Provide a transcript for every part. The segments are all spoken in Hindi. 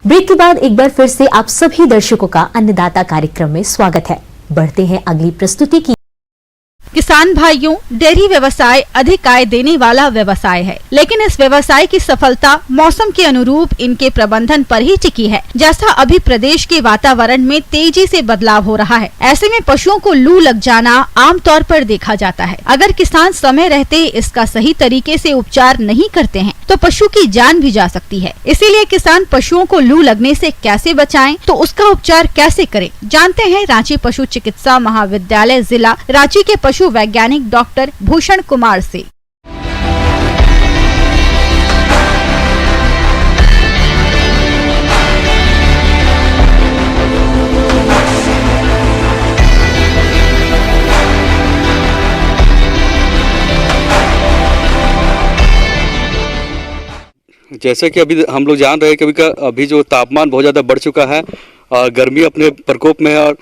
ब्रेक के बाद एक बार फिर से आप सभी दर्शकों का अन्नदाता कार्यक्रम में स्वागत है। बढ़ते हैं अगली प्रस्तुति की। किसान भाइयों, डेयरी व्यवसाय अधिक आय देने वाला व्यवसाय है, लेकिन इस व्यवसाय की सफलता मौसम के अनुरूप इनके प्रबंधन पर ही टिकी है। जैसा अभी प्रदेश के वातावरण में तेजी से बदलाव हो रहा है, ऐसे में पशुओं को लू लग जाना आमतौर पर देखा जाता है। अगर किसान समय रहते इसका सही तरीके से उपचार नहीं करते हैं तो पशु की जान भी जा सकती है। इसीलिए किसान पशुओं को लू लगने से कैसे बचाएं, तो उसका उपचार कैसे करें, जानते हैं रांची पशु चिकित्सा महाविद्यालय जिला रांची के पशु वैज्ञानिक डॉक्टर भूषण कुमार से। जैसे कि अभी हम लोग जान रहे हैं कि अभी जो तापमान बहुत ज़्यादा बढ़ चुका है और गर्मी अपने प्रकोप में है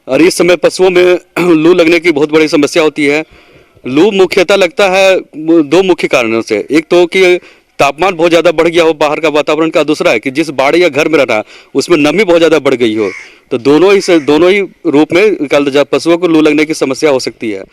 और इस समय पशुओं में लू लगने की बहुत बड़ी समस्या होती है। लू मुख्यतः लगता है दो मुख्य कारणों से। एक तो कि तापमान बहुत ज़्यादा बढ़ गया हो बाहर का वातावरण का, दूसरा है कि जिस बाड़ी या घर में रहना उसमें नमी बहुत ज़्यादा बढ़ गई हो। तो दोनों ही रूप में पशुओं को लू लगने की समस्या हो सकती है।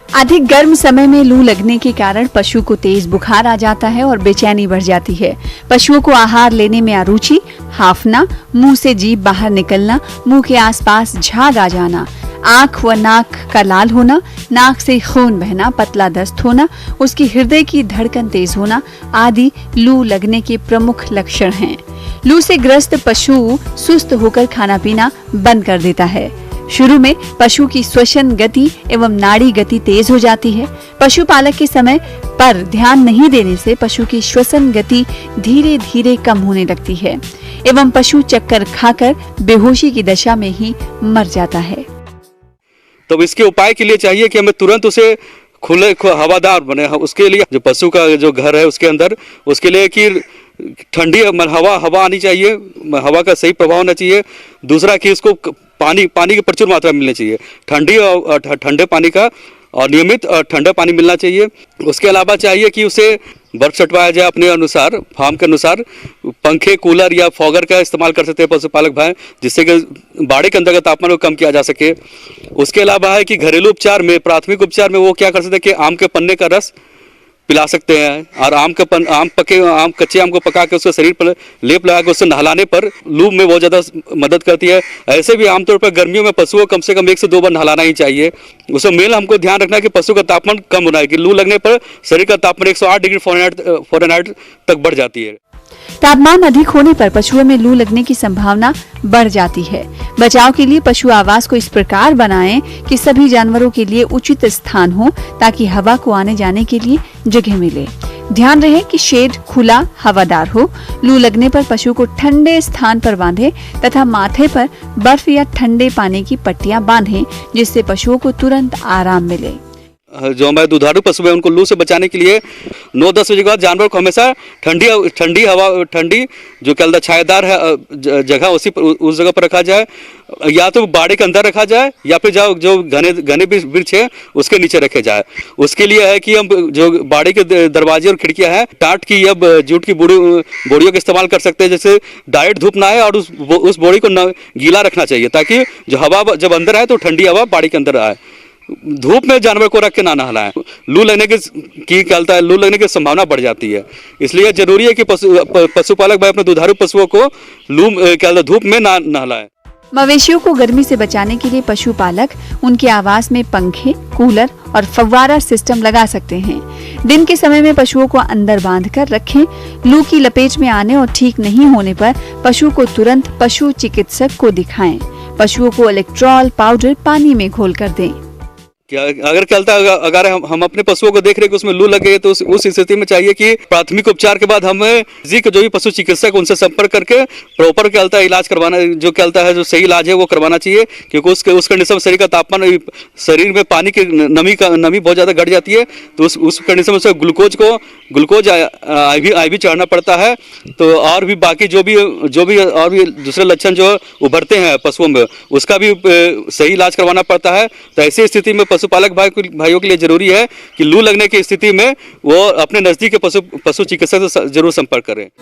अधिक गर्म समय में लू लगने के कारण पशु को तेज बुखार आ जाता है और बेचैनी बढ़ जाती है। पशुओं को आहार लेने में अरुचि, हाफना, मुंह से जीभ बाहर निकलना, मुंह के आसपास झाग आ जाना, आंख व नाक का लाल होना, नाक से खून बहना, पतला दस्त होना, उसकी हृदय की धड़कन तेज होना आदि लू लगने के प्रमुख लक्षण हैं। लू से ग्रस्त पशु सुस्त होकर खाना पीना बंद कर देता है। शुरू में पशु की श्वसन गति एवं नाड़ी गति तेज हो जाती है। पशुपालक के समय पर ध्यान नहीं देने से पशु की श्वसन गति धीरे धीरे कम होने लगती है एवं पशु चक्कर खाकर बेहोशी की दशा में ही मर जाता है। तो इसके उपाय के लिए चाहिए कि हमें तुरंत उसे खुले हवादार बने। उसके लिए जो पशु का जो घर है उसके अंदर उसके लिए कि ठंडी हवा आनी चाहिए, हवा का सही प्रभाव होना चाहिए। दूसरा कि इसको पानी की प्रचुर मात्रा मिलनी चाहिए, ठंडे पानी का और नियमित ठंडा पानी मिलना चाहिए। उसके अलावा चाहिए कि उसे बर्फ चटवाया जाए अपने अनुसार, फार्म के अनुसार। पंखे, कूलर या फॉगर का इस्तेमाल कर सकते हैं पशुपालक भाई, जिससे कि बाड़े के अंदर का तापमान को कम किया जा सके। उसके अलावा है कि घरेलू उपचार में, प्राथमिक उपचार में वो क्या कर सकते हैं कि आम के पन्ने का रस पिला सकते हैं और कच्चे आम को पका के उसके शरीर पर लेप लगा के उससे नहलाने पर लू में बहुत ज़्यादा मदद करती है। ऐसे भी आमतौर पर गर्मियों में पशुओं को कम से कम 1 से 2 बार नहलाना ही चाहिए। उसमें मेन हमको ध्यान रखना है कि पशु का तापमान कम होना है कि लू लगने पर शरीर का तापमान 108 डिग्री फ़ारेनहाइट तक बढ़ जाती है। तापमान अधिक होने पर पशुओं में लू लगने की संभावना बढ़ जाती है। बचाव के लिए पशु आवास को इस प्रकार बनाएं कि सभी जानवरों के लिए उचित स्थान हो, ताकि हवा को आने जाने के लिए जगह मिले। ध्यान रहे कि शेड खुला हवादार हो। लू लगने पर पशु को ठंडे स्थान पर बांधें तथा माथे पर बर्फ या ठंडे पानी की पट्टियां बांधें, जिससे पशुओं को तुरंत आराम मिले। जो हमारे दुधारू पशु है उनको लू से बचाने के लिए 9-10 बजे के बाद जानवर को हमेशा ठंडी हवा, ठंडी जो क्या छायादार है जगह उस जगह पर रखा जाए, या तो बाड़े के अंदर रखा जाए या फिर जो घने वृक्ष है उसके नीचे रखे जाए। उसके लिए है कि हम जो बाड़े के दरवाजे और खिड़कियां हैं टाट की या जूट की बोरियों का इस्तेमाल कर सकते हैं, जैसे डायरेक्ट धूप ना आए और उस बोरी को गीला रखना चाहिए, ताकि जो हवा जब अंदर आए तो ठंडी हवा बाड़ी के अंदर आए। धूप में जानवर को रख के ना नहलाएं, लू लगने लू लगने की संभावना बढ़ जाती है। इसलिए जरूरी है कि पशुपालक भाई अपने दुधारू पशुओं को धूप में ना नहलाएं। मवेशियों को गर्मी से बचाने के लिए पशुपालक उनके आवास में पंखे, कूलर और फव्वारा सिस्टम लगा सकते हैं। दिन के समय में पशुओं को अंदर बांधकर रखें। लू की लपेट में आने और ठीक नहीं होने पर पशु को तुरंत पशु चिकित्सक को दिखाएं। पशुओं को इलेक्ट्रॉल पाउडर पानी में घोलकर दें। अगर हम अपने पशुओं को देख रहे हैं कि उसमें लू लग गई, तो उस स्थिति में चाहिए कि प्राथमिक उपचार के बाद हमें जो भी पशु चिकित्सक उनसे संपर्क करके प्रॉपर इलाज करवाना, जो सही इलाज है वो करवाना चाहिए। क्योंकि उस कंडीशन में शरीर का तापमान, शरीर में पानी की नमी बहुत ज़्यादा घट जाती है, तो उस कंडीशन में उसे ग्लूकोज IV चढ़ाना पड़ता है। तो और भी बाकी जो भी और भी दूसरे लक्षण जो उभरते हैं पशुओं में, उसका भी सही इलाज करवाना पड़ता है। तो ऐसी स्थिति में पशुपालक भाइयों के लिए जरूरी है कि लू लगने की स्थिति में वो अपने नजदीक के पशु चिकित्सक से जरूर संपर्क करें।